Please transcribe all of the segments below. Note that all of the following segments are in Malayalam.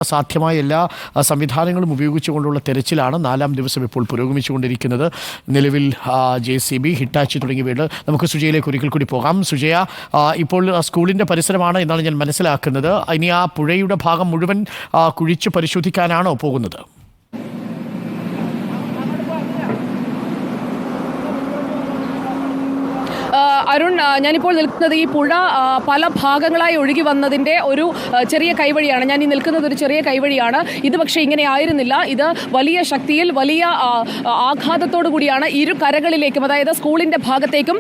സാധ്യമായ എല്ലാ സംവിധാനങ്ങളും ഉപയോഗിച്ചുകൊണ്ടുള്ള തെരച്ചിലാണ് 4-ാം ദിവസം ഇപ്പോൾ പുരോഗമിച്ചുകൊണ്ടിരിക്കുന്നത്. നിലവിൽ JCB, ഹിറ്റാച്ചി തുടങ്ങിയവയുടെ നമുക്ക് സുജയയിലേക്ക് ഒരിക്കൽ കൂടി പോകാം. സുജയ, ഇപ്പോൾ സ്കൂളിൻ്റെ പരിസരമാണ് എന്നാണ് ഞാൻ മനസ്സിലാക്കുന്നത്. ഇനി ആ പുഴയുടെ ഭാഗം മുഴുവൻ കുഴിച്ച് പരിശോധിക്കാനാണോ പോകുന്നത്? അരുൺ, ഞാനിപ്പോൾ നിൽക്കുന്നത് ഈ പുഴ പല ഭാഗങ്ങളായി ഒഴുകി വന്നതിൻ്റെ ഒരു ചെറിയ കൈവഴിയാണ്. ഞാൻ ഈ നിൽക്കുന്നത് ഒരു ചെറിയ കൈവഴിയാണ്. ഇത് പക്ഷേ ഇങ്ങനെ ആയിരുന്നില്ല. ഇത് വലിയ ശക്തിയിൽ വലിയ ആഘാതത്തോടു കൂടിയാണ് ഇരു കരകളിലേക്കും, അതായത് സ്കൂളിൻ്റെ ഭാഗത്തേക്കും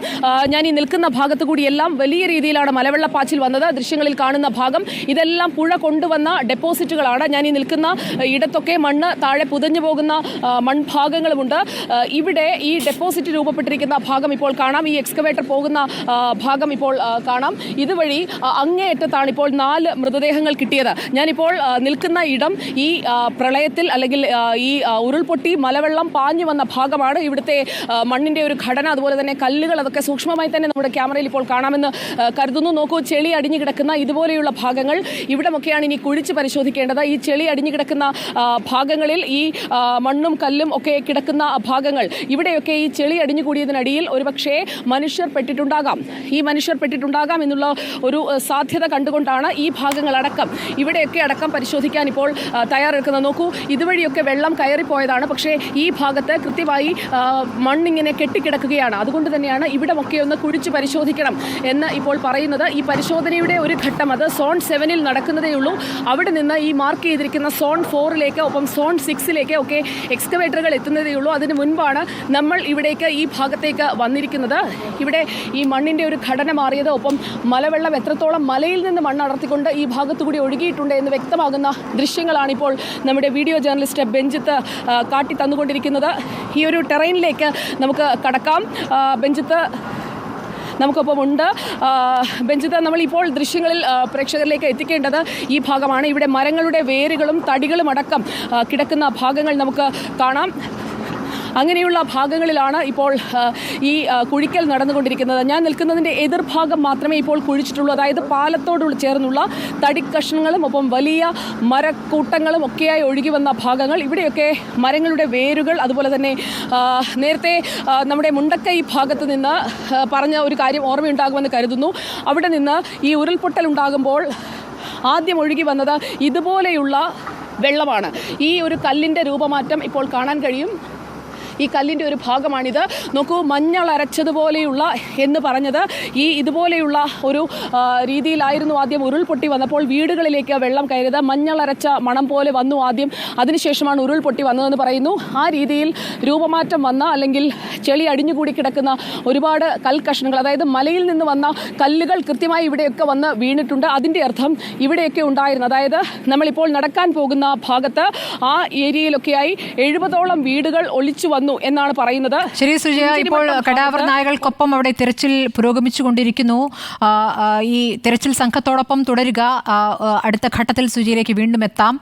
ഞാൻ ഈ നിൽക്കുന്ന ഭാഗത്തു കൂടിയെല്ലാം വലിയ രീതിയിലാണ് മലവെള്ളപ്പാച്ചിൽ വന്നത്. ദൃശ്യങ്ങളിൽ കാണുന്ന ഭാഗം ഇതെല്ലാം പുഴ കൊണ്ടുവന്ന ഡെപ്പോസിറ്റുകളാണ്. ഞാൻ ഈ നിൽക്കുന്ന ഇടത്തൊക്കെ മണ്ണ് താഴെ പുതഞ്ഞു പോകുന്ന മൺഭാഗങ്ങളുമുണ്ട്. ഇവിടെ ഈ ഡെപ്പോസിറ്റ് രൂപപ്പെട്ടിരിക്കുന്ന ഭാഗം ഇപ്പോൾ കാണാം. ഈ എക്സ്കവേറ്റർ പോകുന്ന ഭാഗം ഇപ്പോൾ കാണാം. ഇതുവഴി അങ്ങേയറ്റത്താണ് ഇപ്പോൾ 4 മൃതദേഹങ്ങൾ കിട്ടിയത്. ഞാനിപ്പോൾ നിൽക്കുന്ന ഇടം ഈ പ്രളയത്തിൽ അല്ലെങ്കിൽ ഈ ഉരുൾപൊട്ടി മലവെള്ളം പാഞ്ഞു വന്ന ഭാഗമാണ്. ഇവിടുത്തെ മണ്ണിൻ്റെ ഒരു ഘടന, അതുപോലെ തന്നെ കല്ലുകൾ, അതൊക്കെ സൂക്ഷ്മമായി തന്നെ നമ്മുടെ ക്യാമറയിൽ ഇപ്പോൾ കാണാമെന്ന് കരുതുന്നു. നോക്കൂ, ചെളി അടിഞ്ഞു കിടക്കുന്ന ഇതുപോലെയുള്ള ഭാഗങ്ങൾ ഇവിടമൊക്കെയാണ് ഇനി കുഴിച്ച് പരിശോധിക്കേണ്ടത്. ഈ ചെളി അടിഞ്ഞു കിടക്കുന്ന ഭാഗങ്ങളിൽ ഈ മണ്ണും കല്ലും ഒക്കെ കിടക്കുന്ന ഭാഗങ്ങൾ, ഇവിടെയൊക്കെ ഈ ചെളി അടിഞ്ഞു കൂടിയതിനടിയിൽ ഒരുപക്ഷേ മനുഷ്യർ പെട്ടിട്ടുണ്ടാകാം എന്നുള്ള ഒരു സാധ്യത കണ്ടുകൊണ്ടാണ് ഈ ഭാഗങ്ങളടക്കം ഇവിടെയൊക്കെ അടക്കം പരിശോധിക്കാൻ ഇപ്പോൾ തയ്യാറെടുക്കുന്നത്. നോക്കൂ, ഇതുവഴിയൊക്കെ വെള്ളം കയറിപ്പോയതാണ്. പക്ഷേ ഈ ഭാഗത്ത് കൃത്യമായി മണ്ണിങ്ങനെ കെട്ടിക്കിടക്കുകയാണ്. അതുകൊണ്ട് തന്നെയാണ് ഇവിടമൊക്കെ ഒന്ന് കുഴിച്ച് പരിശോധിക്കണം എന്ന് ഇപ്പോൾ പറയുന്നത്. ഈ പരിശോധനയുടെ ഒരു ഘട്ടം അത് സോൺ 7-ൽ നടക്കുന്നതേയുള്ളൂ. അവിടെ നിന്ന് ഈ മാർക്ക് ചെയ്തിരിക്കുന്ന സോൺ 4-ലേക്ക് ഒപ്പം സോൺ 6-ലേക്ക് ഒക്കെ എക്സ്കവേറ്ററുകൾ എത്തുന്നതേയുള്ളൂ. അതിന് മുൻപാണ് നമ്മൾ ഇവിടേക്ക് ഈ ഭാഗത്തേക്ക് വന്നിരിക്കുന്നത്. ഇവിടെ ഈ മണ്ണിൻ്റെ ഒരു ഘടന മാറിയത്, ഒപ്പം മലവെള്ളം എത്രത്തോളം മലയിൽ നിന്ന് മണ്ണ് അടർത്തിക്കൊണ്ട് ഈ ഭാഗത്തു കൂടി ഒഴുകിയിട്ടുണ്ട് എന്ന് വ്യക്തമാകുന്ന ദൃശ്യങ്ങളാണ് ഇപ്പോൾ നമ്മുടെ വീഡിയോ ജേർണലിസ്റ്റ് ബെഞ്ചിത്ത് കാട്ടി തന്നുകൊണ്ടിരിക്കുന്നത്. ഈ ഒരു ടെറൈനിലേക്ക് നമുക്ക് കടക്കാം. ബെഞ്ചിത്ത് നമുക്കൊപ്പം ഉണ്ട്. ബെഞ്ചിത്ത്, നമ്മളിപ്പോൾ ദൃശ്യങ്ങളിൽ പ്രേക്ഷകരിലേക്ക് എത്തിക്കേണ്ടത് ഈ ഭാഗമാണ്. ഇവിടെ മരങ്ങളുടെ വേരുകളും തടികളും അടക്കം കിടക്കുന്ന ഭാഗങ്ങൾ നമുക്ക് കാണാം. അങ്ങനെയുള്ള ഭാഗങ്ങളിലാണ് ഇപ്പോൾ ഈ കുഴിക്കൽ നടന്നുകൊണ്ടിരിക്കുന്നത്. ഞാൻ നിൽക്കുന്നതിൻ്റെ എതിർഭാഗം മാത്രമേ ഇപ്പോൾ കുഴിച്ചിട്ടുള്ളൂ. അതായത് പാലത്തോട് ചേർന്നുള്ള തടിക്കഷ്ണങ്ങളും ഒപ്പം വലിയ മരക്കൂട്ടങ്ങളും ഒക്കെയായി ഒഴുകി വന്ന ഭാഗങ്ങൾ. ഇവിടെയൊക്കെ മരങ്ങളുടെ വേരുകൾ, അതുപോലെ തന്നെ നേരത്തെ നമ്മുടെ മുണ്ടക്കൈ ഭാഗത്ത് നിന്ന് പറഞ്ഞ ഒരു കാര്യം ഓർമ്മയുണ്ടാകുമെന്ന് കരുതുന്നു. അവിടെ നിന്ന് ഈ ഉരുൾപൊട്ടൽ ഉണ്ടാകുമ്പോൾ ആദ്യം ഒഴുകി വന്നത് ഇതുപോലെയുള്ള വെള്ളമാണ്. ഈ ഒരു കല്ലിൻ്റെ രൂപമാറ്റം ഇപ്പോൾ കാണാൻ കഴിയും. ഈ കല്ലിൻ്റെ ഒരു ഭാഗമാണിത്. നോക്കൂ, മഞ്ഞൾ അരച്ചതുപോലെയുള്ള എന്ന് പറഞ്ഞത് ഈ ഇതുപോലെയുള്ള ഒരു രീതിയിലായിരുന്നു ആദ്യം ഉരുൾപൊട്ടി വന്നപ്പോൾ വീടുകളിലേക്ക് വെള്ളം കയറിയത്. മഞ്ഞൾ അരച്ച മണം പോലെ വന്നു ആദ്യം, അതിനുശേഷമാണ് ഉരുൾപൊട്ടി വന്നതെന്ന് പറയുന്നു. ആ രീതിയിൽ രൂപമാറ്റം വന്ന, അല്ലെങ്കിൽ ചെളി അടിഞ്ഞുകൂടി കിടക്കുന്ന ഒരുപാട് കൽക്കഷ്ണങ്ങൾ, അതായത് മലയിൽ നിന്ന് വന്ന കല്ലുകൾ കൃത്യമായി ഇവിടെയൊക്കെ വന്ന് വീണിട്ടുണ്ട്. അതിൻ്റെ അർത്ഥം ഇവിടെയൊക്കെ ഉണ്ടായിരുന്നു, അതായത് നമ്മളിപ്പോൾ നടക്കാൻ പോകുന്ന ഭാഗത്ത് ആ ഏരിയയിലൊക്കെയായി 70ഓളം വീടുകൾ ഒലിച്ചു വന്നു എന്നാണ് പറയുന്നത്. ശരി സുജയ, ഇപ്പോൾ കടാവർ നായകൾക്കൊപ്പം അവിടെ തിരച്ചിൽ പുരോഗമിച്ചുകൊണ്ടിരിക്കുന്നു. ഈ തിരച്ചിൽ സംഘത്തോടൊപ്പം തുടരുക. അടുത്ത ഘട്ടത്തിൽ സുജയയിലേക്ക് വീണ്ടും എത്താം.